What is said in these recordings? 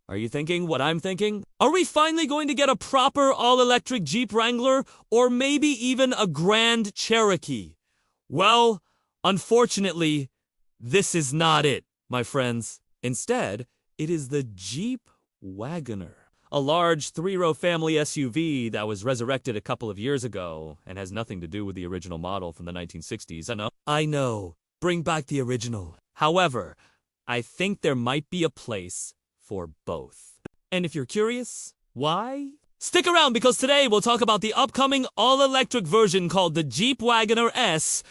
Are you thinking what I'm thinking? Are we finally going to get a proper all-electric Jeep Wrangler, or maybe even a Grand Cherokee? Well, unfortunately, this is not it, my friends. Instead, it is the Jeep Wagoneer, a large three-row family SUV that was resurrected a couple of years ago and has nothing to do with the original model from the 1960s. I know. Bring back the original. However, I think there might be a place for both. And if you're curious, why? Stick around, because today we'll talk about the upcoming all-electric version called the Jeep Wagoneer S,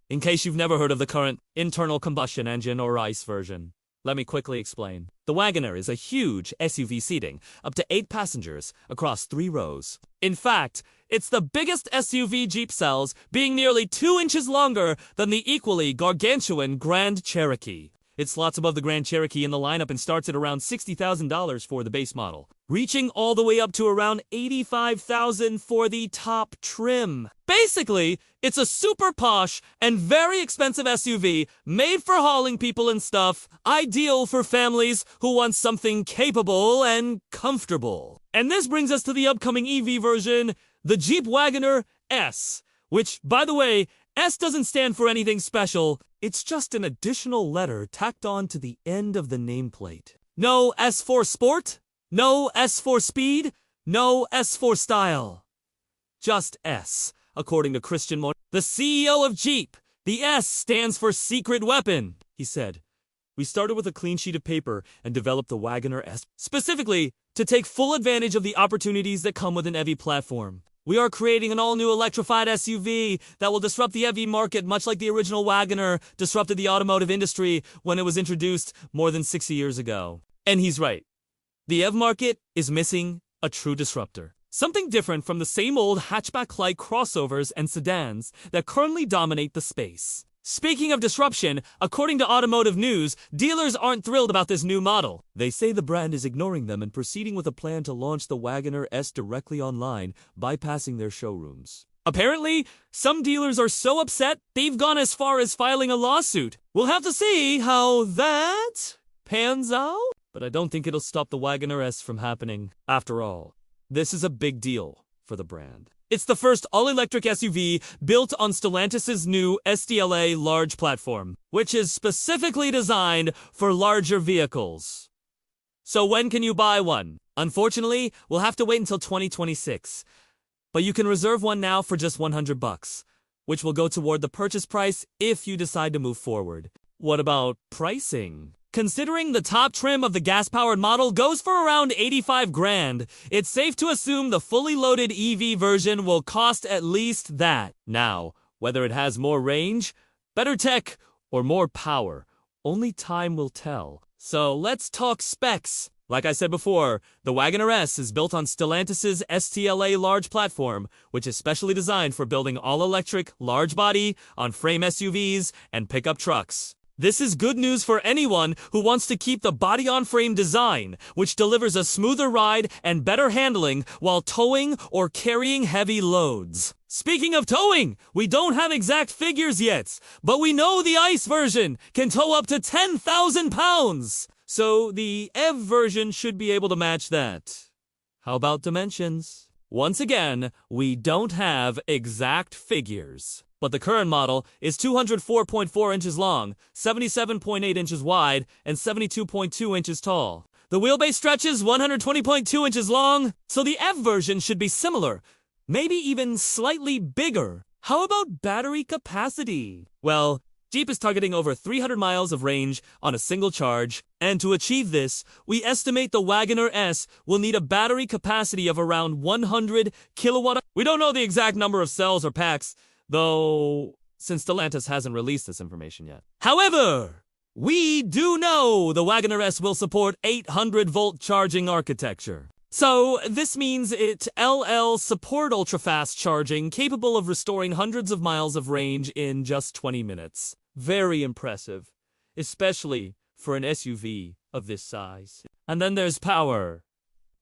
in case you've never heard of the current internal combustion engine or ICE version. Let me quickly explain. The Wagoneer is a huge SUV seating up to 8 passengers across 3 rows. In fact, it's the biggest SUV Jeep sells, being nearly 2 inches longer than the equally gargantuan Grand Cherokee. It slots above the Grand Cherokee in the lineup and starts at around $60,000 for the base model, reaching all the way up to around $85,000 for the top trim. Basically, it's a super posh and very expensive SUV made for hauling people and stuff, ideal for families who want something capable and comfortable. And this brings us to the upcoming EV version, the Jeep Wagoneer S, which, by the way, S doesn't stand for anything special. It's just an additional letter tacked on to the end of the nameplate. No S for sport, no S for speed, no S for style. Just S, according to Christian Moore, the CEO of Jeep. The S stands for secret weapon, he said. We started with a clean sheet of paper and developed the Wagoneer S specifically to take full advantage of the opportunities that come with an EV platform. We are creating an all-new electrified SUV that will disrupt the EV market, much like the original Wagoneer disrupted the automotive industry when it was introduced more than 60 years ago. And he's right. The EV market is missing a true disruptor. Something different from the same old hatchback-like crossovers and sedans that currently dominate the space. Speaking of disruption, according to Automotive News, dealers aren't thrilled about this new model. They say the brand is ignoring them and proceeding with a plan to launch the Wagoneer S directly online, bypassing their showrooms. Apparently, some dealers are so upset they've gone as far as filing a lawsuit. We'll have to see how that pans out. But I don't think it'll stop the Wagoneer S from happening. After all, this is a big deal for the brand. It's the first all-electric SUV built on Stellantis' new STLA Large platform, which is specifically designed for larger vehicles. So when can you buy one? Unfortunately, we'll have to wait until 2026. But you can reserve one now for just $100, which will go toward the purchase price if you decide to move forward. What about pricing? Considering the top trim of the gas-powered model goes for around $85,000, it's safe to assume the fully loaded EV version will cost at least that. Now, whether it has more range, better tech, or more power, only time will tell. So let's talk specs. Like I said before, the Wagoneer S is built on Stellantis' STLA Large platform, which is specially designed for building all-electric, large-body, on-frame SUVs, and pickup trucks. This is good news for anyone who wants to keep the body-on-frame design, which delivers a smoother ride and better handling while towing or carrying heavy loads. Speaking of towing, we don't have exact figures yet, but we know the ICE version can tow up to 10,000 pounds. So the EV version should be able to match that. How about dimensions? Once again, we don't have exact figures. But the current model is 204.4 inches long, 77.8 inches wide, and 72.2 inches tall. The wheelbase stretches 120.2 inches long, so the F version should be similar, maybe even slightly bigger. How about battery capacity? Well, Jeep is targeting over 300 miles of range on a single charge, and to achieve this, we estimate the Wagoneer S will need a battery capacity of around 100 kilowatt. We don't know the exact number of cells or packs, though, since Stellantis hasn't released this information yet. However, we do know the Wagoneer S will support 800-volt charging architecture. So, this means it LL support ultra-fast charging capable of restoring hundreds of miles of range in just 20 minutes. Very impressive, especially for an SUV of this size. And then there's power.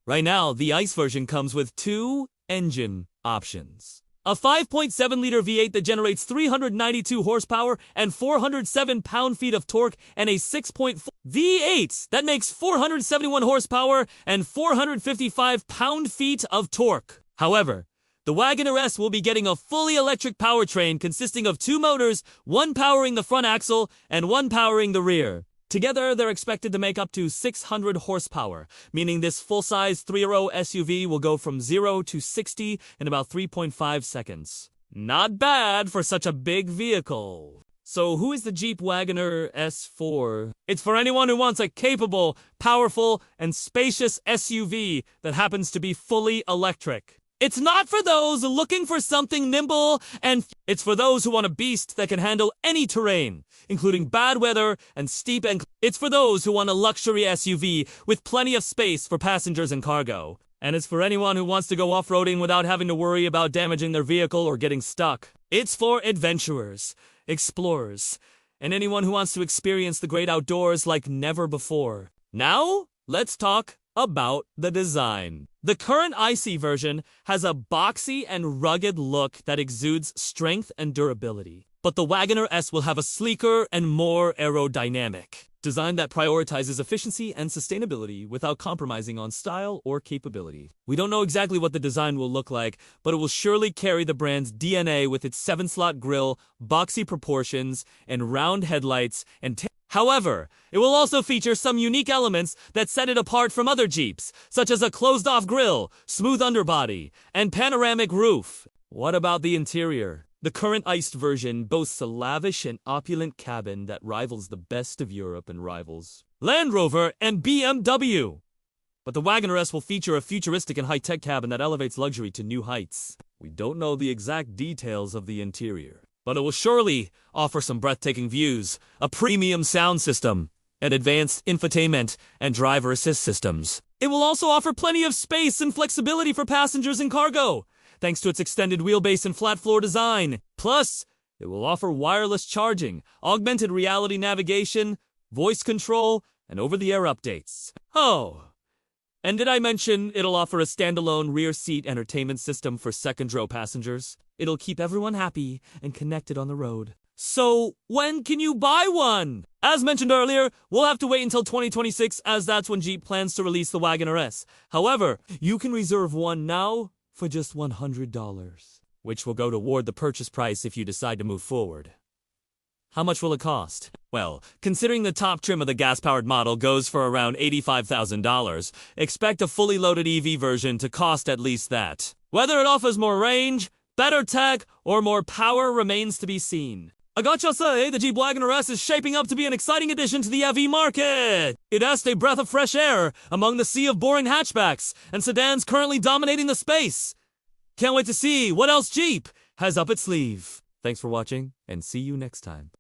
Right now, the ICE version comes with 2 engine options. A 5.7-liter V8 that generates 392 horsepower and 407 pound-feet of torque, and a 6.4 V8 that makes 471 horsepower and 455 pound-feet of torque. However, the Wagoneer S will be getting a fully electric powertrain consisting of 2 motors, one powering the front axle and one powering the rear. Together, they're expected to make up to 600 horsepower, meaning this full-size 3-row SUV will go from 0 to 60 in about 3.5 seconds. Not bad for such a big vehicle. So who is the Jeep Wagoneer S for? It's for anyone who wants a capable, powerful, and spacious SUV that happens to be fully electric. It's not for those looking for something nimble, and it's for those who want a beast that can handle any terrain, including bad weather and steep It's for those who want a luxury SUV with plenty of space for passengers and cargo. And it's for anyone who wants to go off-roading without having to worry about damaging their vehicle or getting stuck. It's for adventurers, explorers, and anyone who wants to experience the great outdoors like never before. Now, let's talk about the design. The current IC version has a boxy and rugged look that exudes strength and durability. But the Wagoneer S will have a sleeker and more aerodynamic design that prioritizes efficiency and sustainability without compromising on style or capability. We don't know exactly what the design will look like, but it will surely carry the brand's DNA with its 7-slot grille, boxy proportions, and round headlights and However, it will also feature some unique elements that set it apart from other Jeeps, such as a closed-off grille, smooth underbody, and panoramic roof. What about the interior? The current iced version boasts a lavish and opulent cabin that rivals the best of Europe and rivals Land Rover and BMW. But the Wagoneer S will feature a futuristic and high-tech cabin that elevates luxury to new heights. We don't know the exact details of the interior, but it will surely offer some breathtaking views, a premium sound system, and advanced infotainment and driver assist systems. It will also offer plenty of space and flexibility for passengers and cargo, thanks to its extended wheelbase and flat floor design. Plus, it will offer wireless charging, augmented reality navigation, voice control, and over-the-air updates. Oh, and did I mention it'll offer a standalone rear seat entertainment system for second-row passengers? It'll keep everyone happy and connected on the road. So, when can you buy one? As mentioned earlier, we'll have to wait until 2026, as that's when Jeep plans to release the Wagoneer S. However, you can reserve one now for just $100, which will go toward the purchase price if you decide to move forward. How much will it cost? Well, considering the top trim of the gas-powered model goes for around $85,000, expect a fully loaded EV version to cost at least that. Whether it offers more range, better tech, or more power remains to be seen. I gotcha say, the Jeep Wagoneer S is shaping up to be an exciting addition to the EV market. It has a breath of fresh air among the sea of boring hatchbacks and sedans currently dominating the space. Can't wait to see what else Jeep has up its sleeve. Thanks for watching, and see you next time.